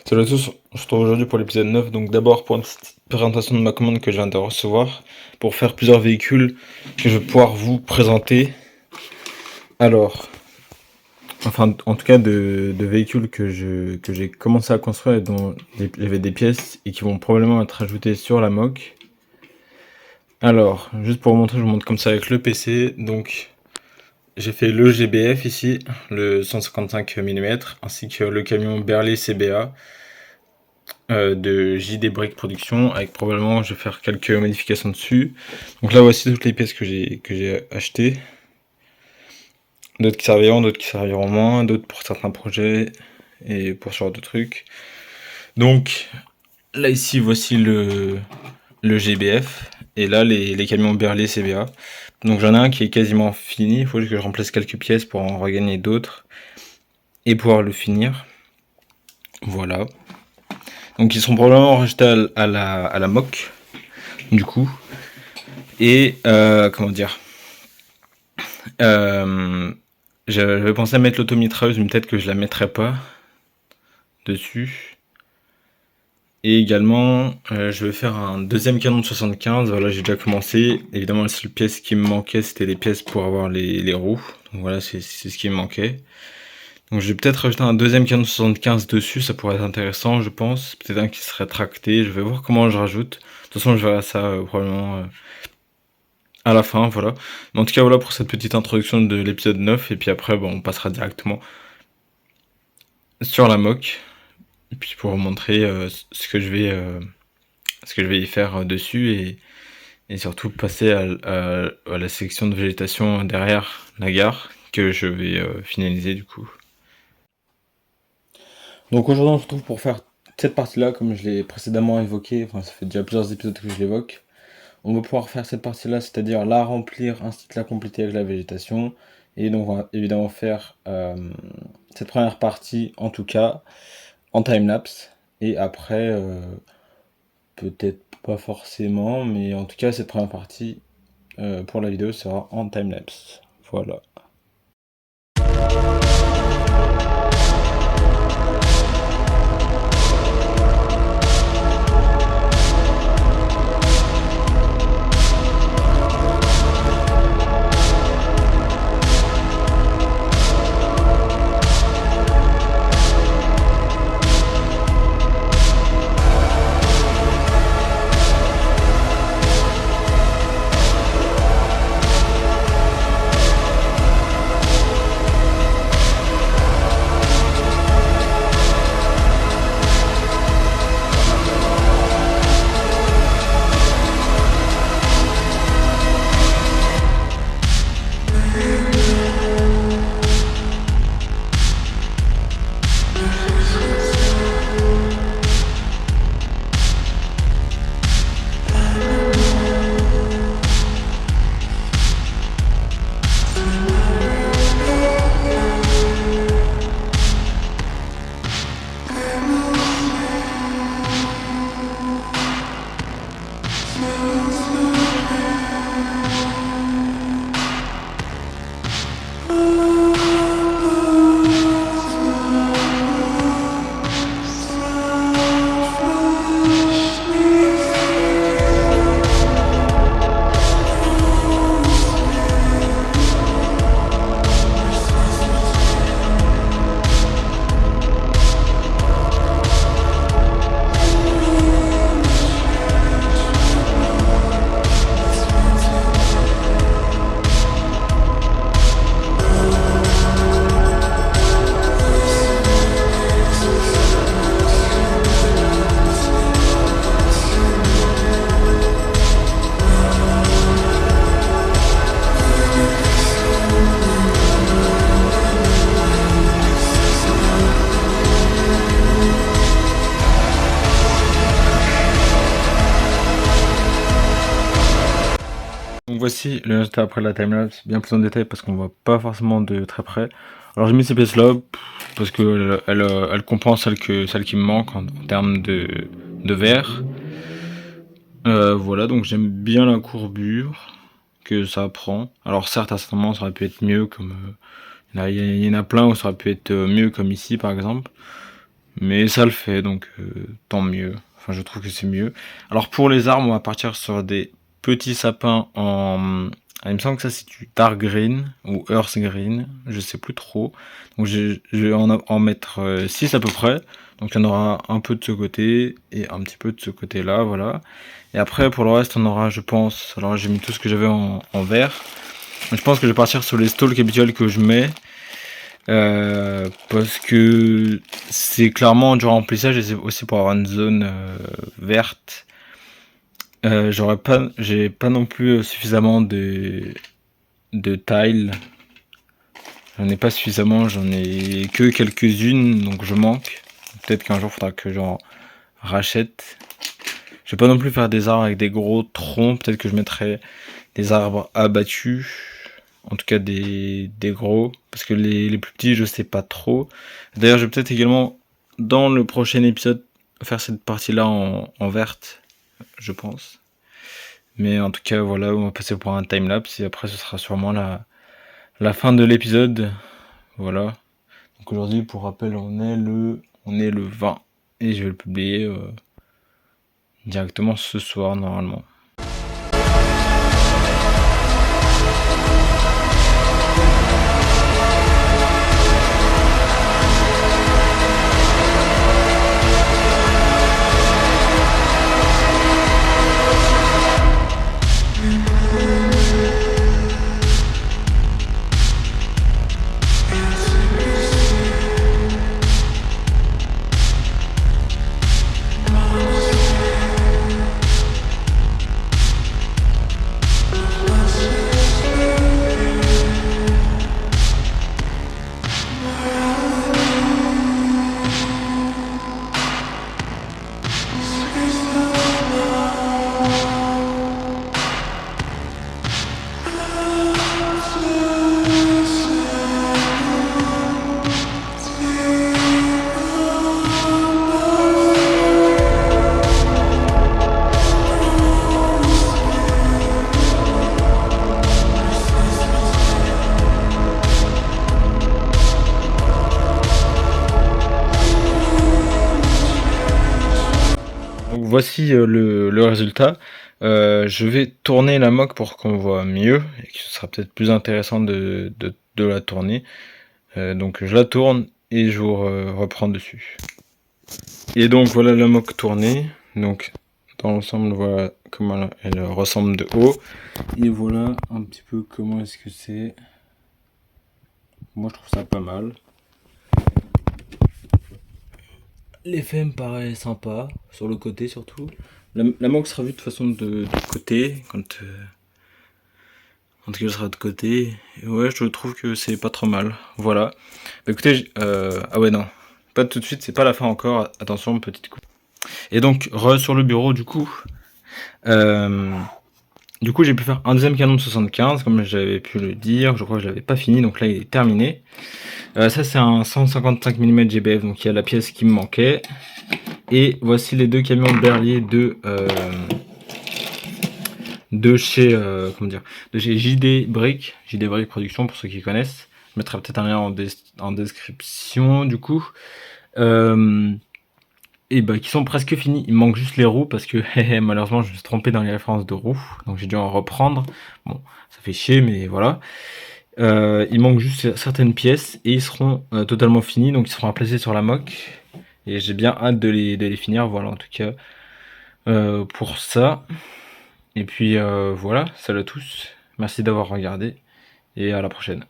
Salut à tous, on se retrouve aujourd'hui pour l'épisode 9. Donc d'abord pour une petite présentation de ma commande que je viens de recevoir pour faire plusieurs véhicules que je vais pouvoir vous présenter. Alors, enfin en tout cas de véhicules que j'ai commencé à construire et dont j'avais des pièces et qui vont probablement être ajoutées sur la mock. Alors, juste pour vous montrer, je vous montre comme ça avec le PC. Donc j'ai fait le GBF ici, le 155 mm, ainsi que le camion Berley CBA. De JD Brick Production, avec probablement je vais faire quelques modifications dessus. Donc là voici toutes les pièces que j'ai achetées. D'autres qui serviront moins, d'autres pour certains projets et pour ce genre de trucs. Donc là ici voici le GBF et là les camions Berley CBA. Donc j'en ai un qui est quasiment fini, il faut juste que je remplace quelques pièces pour en regagner d'autres et pouvoir le finir. Voilà. Donc ils seront probablement rachetés à la mock du coup. Et comment dire, j'avais pensé à mettre l'automitrailleuse, mais peut-être que je la mettrai pas dessus. Et également, je vais faire un deuxième canon de 75. Voilà, j'ai déjà commencé. Évidemment, la seule pièce qui me manquait, c'était les pièces pour avoir les roues. Donc voilà, c'est ce qui me manquait. Donc je vais peut-être rajouter un deuxième canon de 75 dessus, ça pourrait être intéressant, je pense. Peut-être un qui serait tracté. Je vais voir comment je rajoute. De toute façon, je verrai ça probablement à la fin, voilà. Mais en tout cas, voilà pour cette petite introduction de l'épisode 9. Et puis après, bon, on passera directement sur la mock. Et puis pour vous montrer ce que je vais y faire dessus. Et surtout passer à la section de végétation derrière la gare que je vais finaliser du coup. Donc aujourd'hui, on se retrouve pour faire cette partie-là, comme je l'ai précédemment évoqué. Enfin, ça fait déjà plusieurs épisodes que je l'évoque. On va pouvoir faire cette partie-là, c'est-à-dire la remplir ainsi que la compléter avec la végétation. Et donc on va évidemment faire cette première partie, en tout cas, en timelapse. Et après, peut-être pas forcément, mais en tout cas, cette première partie pour la vidéo sera en timelapse. Voilà. Donc voici le résultat après la timelapse, bien plus en détail parce qu'on voit pas forcément de très près. Alors j'ai mis ces pièces là parce que elle compense celle qui me manque en termes de verre. Voilà, donc j'aime bien la courbure que ça prend. Alors certes à certains moments ça aurait pu être mieux, comme il y en a plein où ça aurait pu être mieux, comme ici par exemple. Mais ça le fait, donc tant mieux. Enfin, je trouve que c'est mieux. Alors pour les arbres, on va partir sur des petits sapins en... il me semble que ça c'est du dark green ou earth green, je sais plus trop. Donc je vais en mettre 6 à peu près. Donc il y en aura un peu de ce côté et un petit peu de ce côté-là, voilà. Et après pour le reste, on aura, je pense... Alors j'ai mis tout ce que j'avais en vert. Je pense que je vais partir sur les stalks habituels que je mets. Parce que c'est clairement du remplissage et c'est aussi pour avoir une zone verte. J'ai pas non plus suffisamment de tiles. J'en ai pas suffisamment, j'en ai que quelques-unes, donc je manque. Peut-être qu'un jour faudra que j'en rachète. Je vais pas non plus faire des arbres avec des gros troncs, peut-être que je mettrai des arbres abattus. En tout cas des gros, parce que les plus petits je sais pas trop. D'ailleurs je vais peut-être également dans le prochain épisode faire cette partie là en verte, je pense. Mais en tout cas voilà, on va passer pour un timelapse et après ce sera sûrement la fin de l'épisode. Voilà. Donc aujourd'hui pour rappel on est le 20 et je vais le publier directement ce soir normalement. Donc voici le résultat. Je vais tourner la mock pour qu'on voit mieux et que ce sera peut-être plus intéressant de la tourner. Donc je la tourne et je vous reprends dessus. Et donc voilà la mock tournée. Donc dans l'ensemble voilà comment elle ressemble de haut. Et voilà un petit peu comment est-ce que c'est. Moi je trouve ça pas mal. L'effet me paraît sympa, sur le côté surtout. La mock sera vue de façon de côté, quand elle sera de côté. Et ouais, je trouve que c'est pas trop mal. Voilà. Bah, écoutez, ah ouais, non. Pas tout de suite, c'est pas la fin encore. Attention, petite coupe. Et donc, sur le bureau, du coup, j'ai pu faire un deuxième canon de 75, comme j'avais pu le dire. Je crois que je l'avais pas fini, donc là, il est terminé. Ça, c'est un 155 mm GBF, donc il y a la pièce qui me manquait. Et voici les deux camions de Berlier de chez JD Brick Production pour ceux qui connaissent. Je mettrai peut-être un lien en description du coup. Et bah qui sont presque finis. Il me manque juste les roues parce que malheureusement je me suis trompé dans les références de roues, donc j'ai dû en reprendre. Bon, ça fait chier mais voilà. Il manque juste certaines pièces et ils seront totalement finis, donc ils seront à placer sur la mock. Et j'ai bien hâte de les finir, voilà en tout cas pour ça. Et puis voilà, salut à tous, merci d'avoir regardé et à la prochaine.